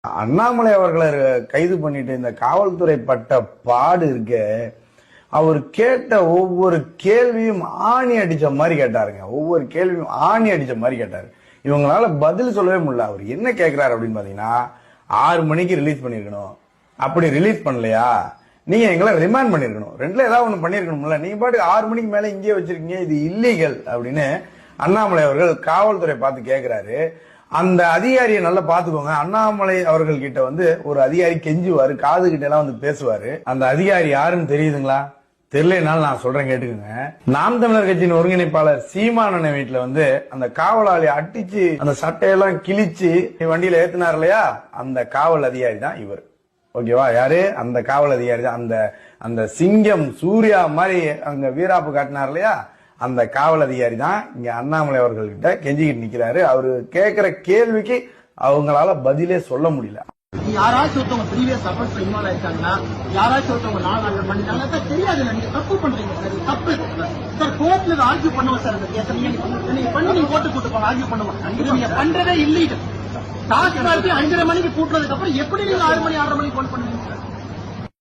அண்ணாமலை அவர்களை கைது பண்ணிட்டு இந்த காவல்துறை பட்ட பாடு இருக்க, அவர் கேட்ட ஒவ்வொரு கேள்வியும் ஆணி அடிச்ச மாதிரி கேட்டாருங்க. ஒவ்வொரு கேள்வியும் ஆணி அடிச்ச மாதிரி கேட்டாரு. இவங்களால பதில் சொல்லவே முடியல. அவர் என்ன கேட்கிறாரு அப்படின்னு பாத்தீங்கன்னா, 6 மணிக்கு ரிலீஸ் பண்ணிருக்கணும், அப்படி ரிலீஸ் பண்ணலையா நீங்க எங்களை ரிமாண்ட் பண்ணிருக்கணும், ரெண்டுல ஏதாவது ஒண்ணு பண்ணிருக்கணும்ல, நீங்க பாட்டு 6 மணிக்கு மேல இங்கே வச்சிருக்கீங்க, இது இல்லீகல் அப்படின்னு அண்ணாமலை அவர்கள் காவல்துறை பார்த்து கேட்கிறாரு. அந்த அதிகாரியை நல்லா பாத்துக்கோங்க. அண்ணாமலை அவர்கள் கிட்ட ஒரு அதிகாரி கெஞ்சுவாரு, காது கிட்ட எல்லாம் பேசுவாரு. அந்த அதிகாரி யாருன்னு தெரியுதுங்களா? தெரியலனாலும் நான் சொல்றேன், கேட்டுக்கோங்க. நாம் தமிழர் கட்சியின் ஒருங்கிணைப்பாளர் சீமானன் வீட்டுல அந்த காவலாளி அட்டிச்சு அந்த சட்டையெல்லாம் கிழிச்சு வண்டியில ஏத்தினார் இல்லையா, அந்த காவல் அதிகாரி தான் இவர். ஓகேவா? யாரு? அந்த காவல் அதிகாரி தான். அந்த சிங்கம் சூர்யா மாதிரி அங்க வீராப்பு காட்டினார் இல்லையா, அந்த காவல் அதிகாரி தான் இங்க அண்ணாமலை அவர்கள்கிட்ட கெஞ்சிக்கிட்டு நிக்கிறாரு. அவரு கேட்கிற கேள்விக்கு அவங்களால பதிலே சொல்ல முடியல. யாராச்சும் ஒருத்தவங்க ப்ரீவியஸ் அஃபென்ஸ்ல இன்வால்வ் ஆயிருக்காங்கன்னா, யாராச்சும் ஒருத்தவங்க 4 பண்ணிட்டாங்கன்னா தெரியாது, நீங்க தப்பு பண்றீங்க சார், தப்பு சார். கோர்ட்ல ஆர்கியூ பண்ணுவோம் சார், இந்த கேஸ் நீங்க பண்ணி நீங்க கோர்ட்டு கூட்டு போங்க, ஆர்கியூ பண்ணுவோம். நீங்க பண்றதே இல்லீகல். டாஸ்க் 5:30 மணிக்கு கூட்டுறதுக்கு அப்புறம் எப்படி நீங்க 6 மணி 6:30 மணிக்கு கோல் பண்ணுவீங்க சார்?